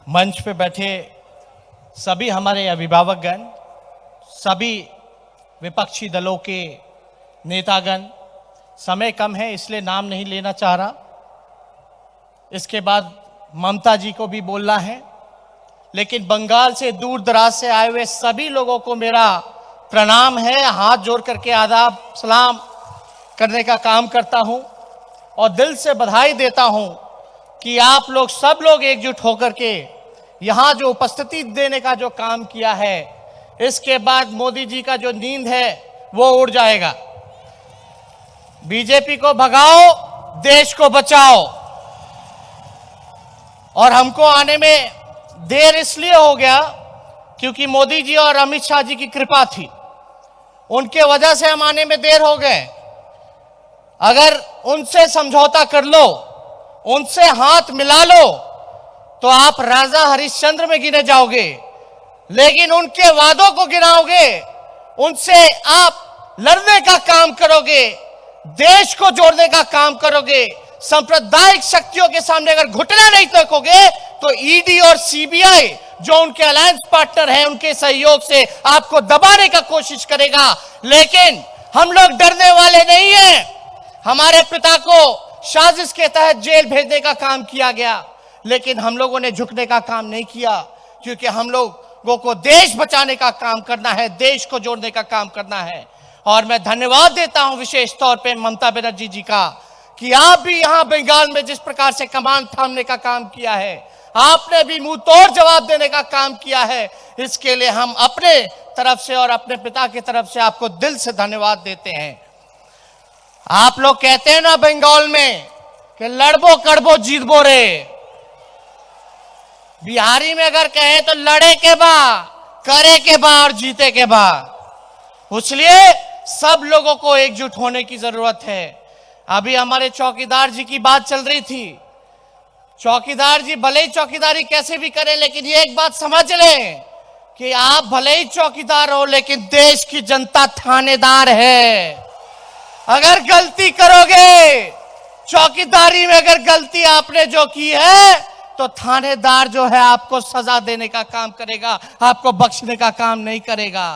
मंच पे बैठे सभी हमारे अभिभावकगण, सभी विपक्षी दलों के नेतागण, समय कम है इसलिए नाम नहीं लेना चाह रहा। इसके बाद ममता जी को भी बोलना है, लेकिन बंगाल से दूर दराज से आए हुए सभी लोगों को मेरा प्रणाम है। हाथ जोड़ करके आदाब सलाम करने का काम करता हूं और दिल से बधाई देता हूं कि आप लोग सब लोग एकजुट होकर के यहां जो उपस्थिति देने का जो काम किया है, इसके बाद मोदी जी का जो नींद है वो उड़ जाएगा। बीजेपी को भगाओ, देश को बचाओ। और हमको आने में देर इसलिए हो गया क्योंकि मोदी जी और अमित शाह जी की कृपा थी, उनके वजह से हम आने में देर हो गए। अगर उनसे समझौता कर लो, उनसे हाथ मिला लो तो आप राजा हरिश्चंद्र में गिने जाओगे, लेकिन उनके वादों को गिनाओगे, उनसे आप लड़ने का काम करोगे, देश को जोड़ने का काम करोगे। सांप्रदायिक शक्तियों के सामने अगर घुटना नहीं टेकोगे तो ईडी और सीबीआई जो उनके अलायंस पार्टनर हैं, उनके सहयोग से आपको दबाने का कोशिश करेगा। लेकिन हम लोग डरने वाले नहीं हैं। हमारे पिता को साजिश के तहत जेल भेजने का काम किया गया, लेकिन हम लोगों ने झुकने का काम नहीं किया, क्योंकि हम लोगों को देश बचाने का काम करना है, देश को जोड़ने का काम करना है। और मैं धन्यवाद देता हूं विशेष तौर पे ममता बनर्जी जी का कि आप भी यहां बंगाल में जिस प्रकार से कमान थामने का काम किया है, आपने भी मुंह तोड़ जवाब देने का काम किया है। इसके लिए हम अपने तरफ से और अपने पिता की तरफ से आपको दिल से धन्यवाद देते हैं। आप लोग कहते हैं ना बंगाल में कि लड़बो कड़बो जीतबो रे, बिहारी में अगर कहें तो लड़े के बा, करे के बा और जीते के बा। इसलिए सब लोगों को एकजुट होने की जरूरत है। अभी हमारे चौकीदार जी की बात चल रही थी। चौकीदार जी भले ही चौकीदारी कैसे भी करें, लेकिन ये एक बात समझ लें कि आप भले ही चौकीदार हो, लेकिन देश की जनता थानेदार है। अगर गलती करोगे, चौकीदारी में अगर गलती आपने जो की है, तो थानेदार जो है आपको सजा देने का काम करेगा, आपको बख्शने का काम नहीं करेगा।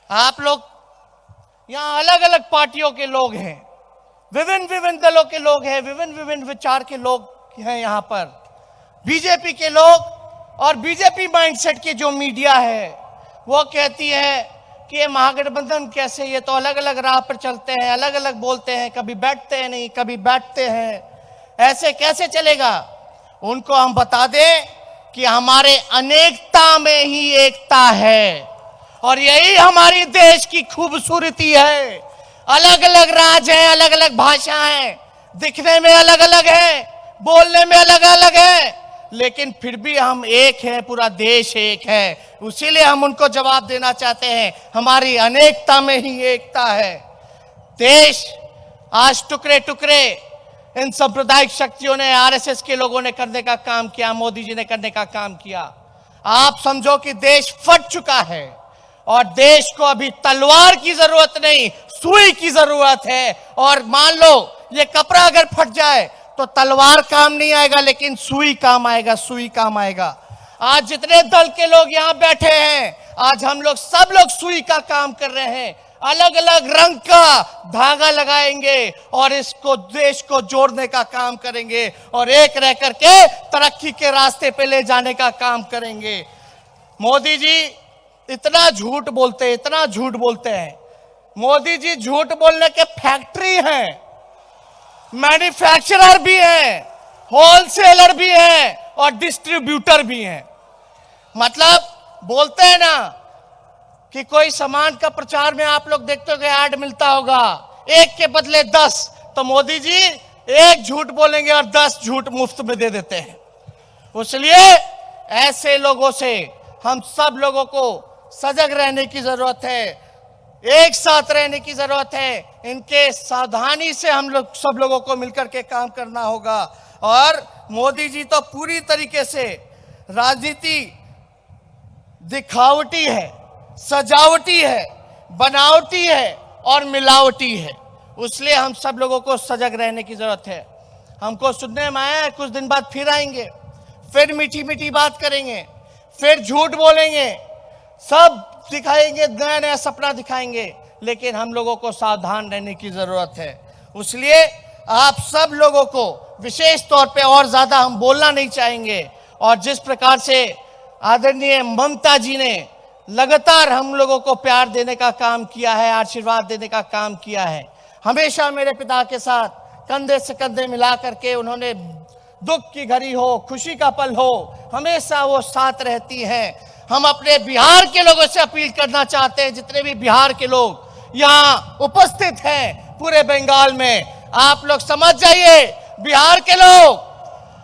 आप लोग यहां अलग अलग पार्टियों के लोग हैं, विभिन्न विभिन्न दलों के लोग हैं, विभिन्न विभिन्न विचार के लोग हैं यहाँ पर। बीजेपी के लोग और बीजेपी माइंडसेट की जो मीडिया है वो कहती है कि ये महागठबंधन कैसे, ये तो अलग अलग राह पर चलते हैं, अलग अलग बोलते हैं, कभी बैठते हैं नहीं, कभी बैठते हैं, ऐसे कैसे चलेगा। उनको हम बता दें कि हमारे अनेकता में ही एकता है और यही हमारी देश की खूबसूरती है। अलग अलग राज्य हैं, अलग अलग भाषा हैं, दिखने में अलग अलग है, बोलने में अलग अलग है, लेकिन फिर भी हम एक हैं, पूरा देश एक है। इसीलिए हम उनको जवाब देना चाहते हैं, हमारी अनेकता में ही एकता है। देश आज टुकड़े टुकड़े इन सांप्रदायिक शक्तियों ने, आरएसएस के लोगों ने करने का काम किया, मोदी जी ने करने का काम किया। आप समझो कि देश फट चुका है और देश को अभी तलवार की जरूरत नहीं, सुई की जरूरत है। और मान लो ये कपड़ा अगर फट जाए तो तलवार काम नहीं आएगा, लेकिन सुई काम आएगा, सुई काम आएगा। आज जितने दल के लोग यहाँ बैठे हैं, आज हम लोग सब लोग सुई का काम कर रहे हैं, अलग अलग रंग का धागा लगाएंगे और इसको देश को जोड़ने का काम करेंगे और एक रह करके तरक्की के रास्ते पे ले जाने का काम करेंगे। मोदी जी इतना झूठ बोलते हैं, इतना झूठ बोलते हैं। मोदी जी झूठ बोलने के फैक्ट्री हैं, मैन्युफैक्चरर भी हैं, होलसेलर भी हैं और डिस्ट्रीब्यूटर भी हैं। मतलब बोलते हैं ना कि कोई सामान का प्रचार में आप लोग देखते हो ऐड मिलता होगा, एक के बदले 10, तो मोदी जी एक झूठ बोलेंगे और 10 झूठ मुफ्त में दे देते हैं। इसलिए ऐसे लोगों से हम सब लोगों को सजग रहने की जरूरत है, एक साथ रहने की जरूरत है। इनके सावधानी से हम लोग सब लोगों को मिलकर के काम करना होगा। और मोदी जी तो पूरी तरीके से राजनीति दिखावटी है, सजावटी है, बनावटी है और मिलावटी है। इसलिए हम सब लोगों को सजग रहने की जरूरत है। हमको सुनने में आया है कुछ दिन बाद फिर आएंगे, फिर मीठी मीठी बात करेंगे, फिर झूठ बोलेंगे, सब दिखाएंगे, नया नया सपना दिखाएंगे, लेकिन हम लोगों को सावधान रहने की जरूरत है। इसलिए आप सब लोगों को विशेष तौर पे और ज्यादा हम बोलना नहीं चाहेंगे। और जिस प्रकार से आदरणीय ममता जी ने लगातार हम लोगों को प्यार देने का काम किया है, आशीर्वाद देने का काम किया है, हमेशा मेरे पिता के साथ कंधे से कंधे मिला करके उन्होंने दुख की घड़ी हो, खुशी का पल हो, हमेशा वो साथ रहती हैं। हम अपने बिहार के लोगों से अपील करना चाहते हैं, जितने भी बिहार के लोग यहाँ उपस्थित हैं पूरे बंगाल में, आप लोग समझ जाइए, बिहार के लोग,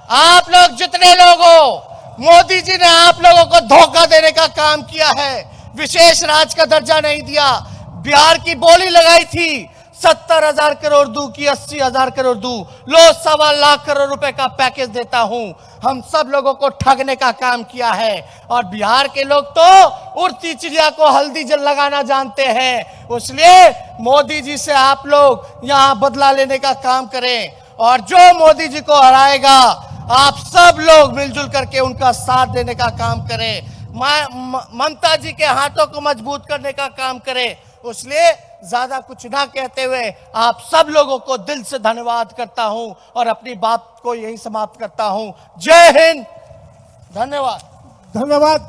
आप लोग जितने लोग हो, मोदी जी ने आप लोगों को धोखा देने का काम किया है, विशेष राज्य का दर्जा नहीं दिया। बिहार की बोली लगाई थी 70,000 करोड़ दूं की 80,000 करोड़ दूं, लो 1.25 लाख करोड़ रुपए का पैकेज देता हूं। हम सब लोगों को ठगने का काम किया है। और बिहार के लोग तो उड़ती चिड़िया को हल्दी जल लगाना जानते हैं। इसलिए मोदी जी से आप लोग यहां बदला लेने का काम करें, और जो मोदी जी को हराएगा आप सब लोग मिलजुल करके उनका साथ देने का काम करें, ममता जी के हाथों को मजबूत करने का काम करें। इसलिए ज्यादा कुछ ना कहते हुए आप सब लोगों को दिल से धन्यवाद करता हूं और अपनी बात को यही समाप्त करता हूं। जय हिंद, धन्यवाद। धन्यवाद।